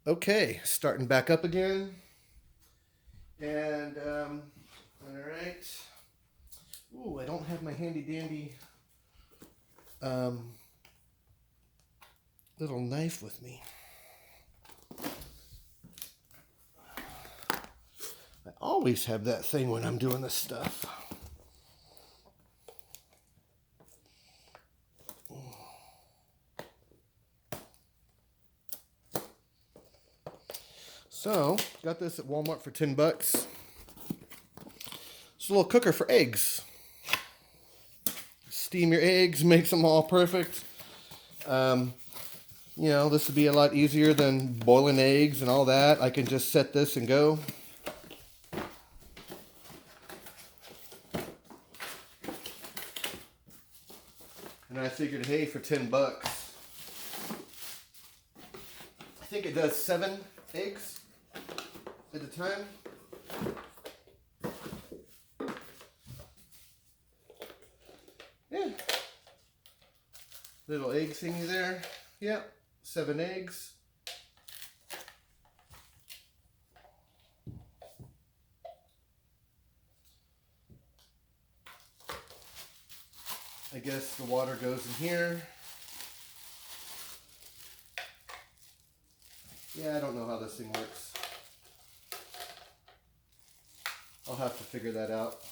Okay, starting back up again. And, all right. Ooh, I don't have my handy dandy um, little knife with me. I always have that thing when I'm doing this stuff. So, got this at Walmart for 10 bucks. It's a little cooker for eggs. Steam your eggs, makes them all perfect. You know, this would be a lot easier than boiling eggs and all that. I can just set this and go. And I figured, hey, for 10 bucks, I think it does 7 eggs at a time. Yeah. Little egg thingy there. Yeah, 7 eggs. I guess the water goes in here. Yeah, I don't know how this thing works. I'll have to figure that out.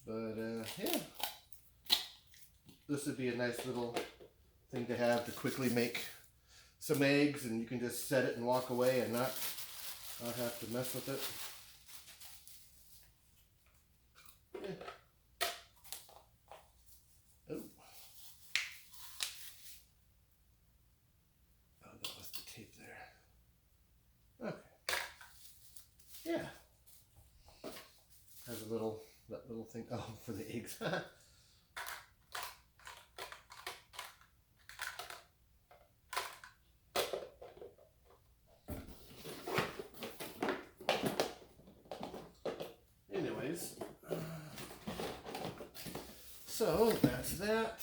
But yeah, this would be a nice little thing to have to quickly make some eggs, and you can just set it and walk away and not have to mess with it. Yeah. Oh. Oh, that was the tape there. Okay. Yeah. Has a little, that little thing. Oh, for the eggs. Anyways. So that's that.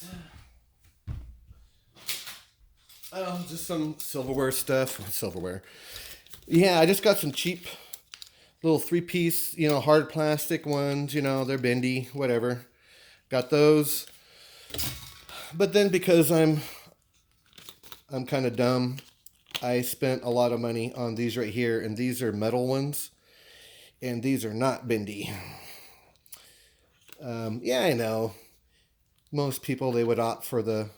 Just some silverware stuff. Silverware. Yeah, I just got some cheap little 3-piece, hard plastic ones. They're bendy, whatever. Got those. But then because I'm kind of dumb, I spent a lot of money on these right here, and these are metal ones, and these are not bendy. Yeah, I know. Most people, they would opt for the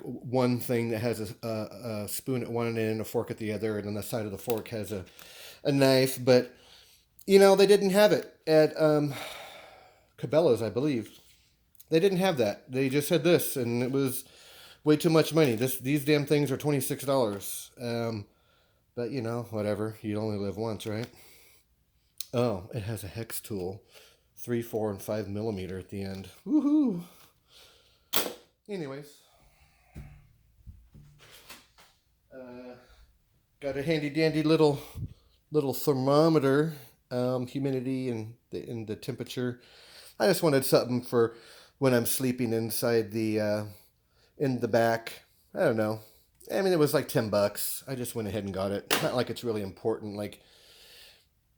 one thing that has a spoon at one end and a fork at the other, and on the side of the fork has a knife. But they didn't have it at Cabela's, I believe. They didn't have that. They just had this, and it was way too much money. These damn things are $26. But whatever. You only live once, right? Oh, it has a hex tool, 3, 4, and 5 millimeter at the end. Woohoo! Anyways, got a handy dandy little thermometer, humidity and the temperature. I just wanted something for when I'm sleeping inside in the back. I don't know. I mean, it was like 10 bucks. I just went ahead and got it. Not like it's really important. Like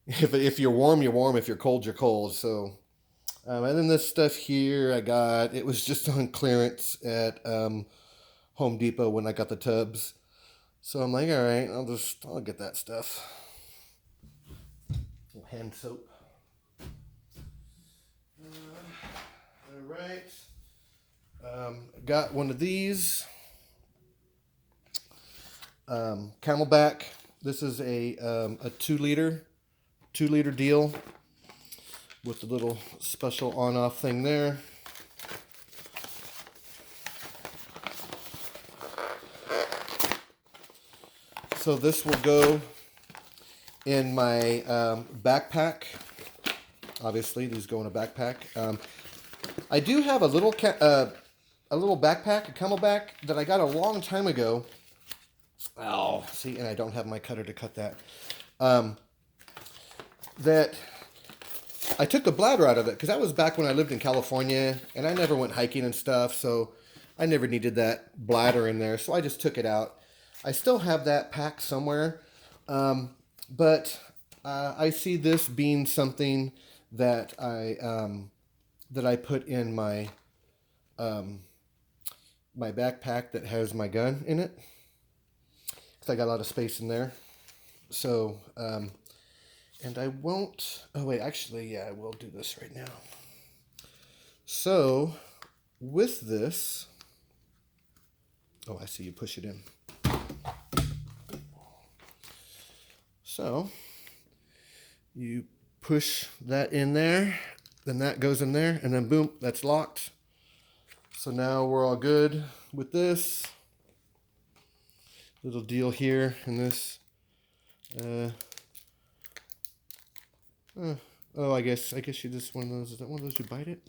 if you're warm, you're warm. If you're cold, you're cold. So. And then this stuff here I got, it was just on clearance at Home Depot when I got the tubs. So I'm like, all right, I'll get that stuff. Little hand soap. All right. Got one of these. Camelback. This is a 2-liter deal, with the little special on-off thing there. So this will go in my backpack. Obviously, these go in a backpack. I do have a little backpack, a Camelback, that I got a long time ago. Oh, see, and I don't have my cutter to cut that. That I took the bladder out of it because that was back when I lived in California, and I never went hiking and stuff, so I never needed that bladder in there, so I just took it out. I still have that pack somewhere, but I see this being something that I put in my backpack that has my gun in it, because I got a lot of space in there. So, and I won't. Oh wait, actually, yeah, I will do this right now. So, with this, oh, I see you push it in. So, you push that in there, then that goes in there, and then boom, that's locked. So now we're all good with this little deal here and this. Oh, I guess you just one of those. Is that one of those you bite it?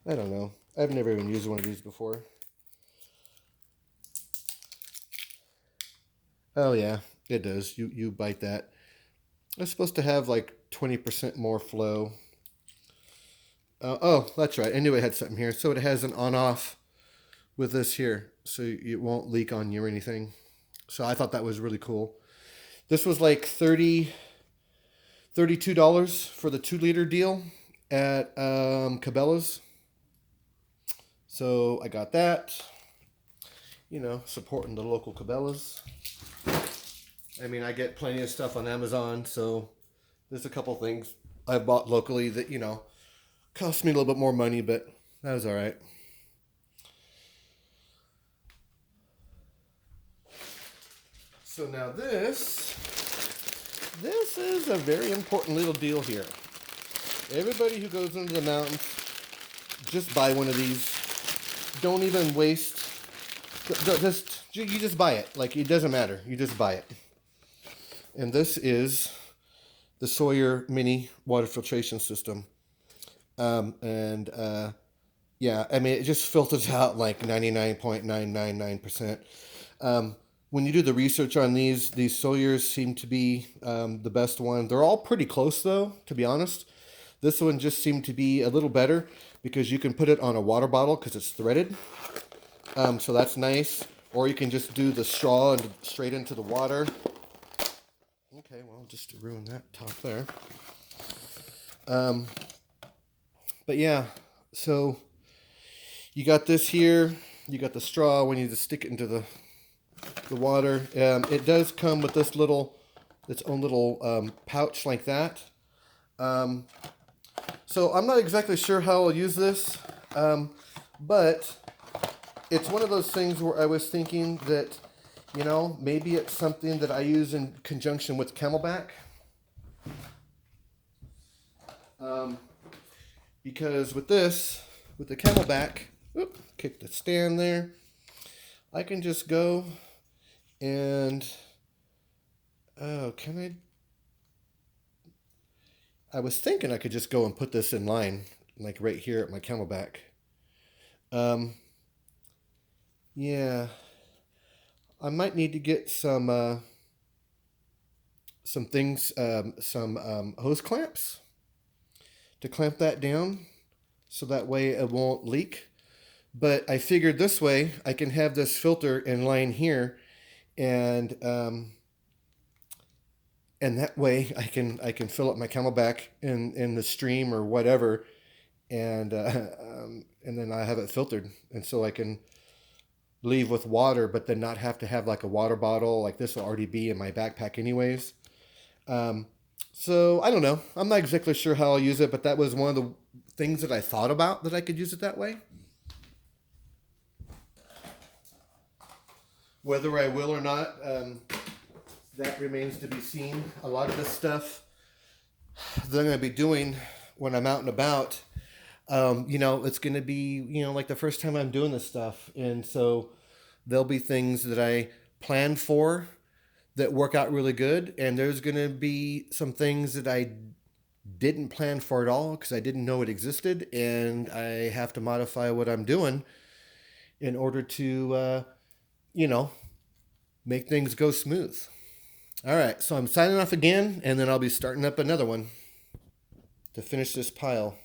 I don't know. I've never even used one of these before. Oh yeah, it does. You bite that. It's supposed to have like 20% more flow. Oh, that's right. I knew it had something here. So it has an on-off with this here, so it won't leak on you or anything. So I thought that was really cool. This was like $32 for the 2 liter deal at Cabela's. So I got that. You know, supporting the local Cabela's. I mean, I get plenty of stuff on Amazon, so there's a couple things I've bought locally that, you know, cost me a little bit more money, but that was all right. So now this is a very important little deal here. Everybody who goes into the mountains, just buy one of these. Don't even waste. You just buy it. Like, it doesn't matter. You just buy it. And this is the Sawyer Mini Water Filtration System. Yeah, I mean, it just filters out like 99.999%. When you do the research on these Sawyers seem to be the best one. They're all pretty close, though, to be honest. This one just seemed to be a little better because you can put it on a water bottle because it's threaded. So that's nice. Or you can just do the straw and straight into the water. Okay, well, just to ruin that top there. But yeah, so you got this here. You got the straw when you just stick it into the water. It does come with its own little pouch like that. So I'm not exactly sure how I'll use this, but it's one of those things where I was thinking that, you know, maybe it's something that I use in conjunction with Camelback. Because with the Camelback, kick the stand there, I can just go and, I was thinking I could just go and put this in line, like right here at my Camelback. Yeah, I might need to get some things, some hose clamps to clamp that down so that way it won't leak. But I figured this way I can have this filter in line here, and that way I can fill up my Camelback in the stream or whatever, and then I have it filtered, and so I can leave with water, but then not have to have like a water bottle. Like, this will already be in my backpack anyways. So I don't know. I'm not exactly sure how I'll use it, but that was one of the things that I thought about, that I could use it that way. Whether I will or not, that remains to be seen. A lot of this stuff that I'm going to be doing when I'm out and about, you know, it's going to be, you know, like the first time I'm doing this stuff. And so there'll be things that I planned for that work out really good. And there's going to be some things that I didn't plan for at all because I didn't know it existed. And I have to modify what I'm doing in order to, you know, make things go smooth. All right, so I'm signing off again, and then I'll be starting up another one to finish this pile.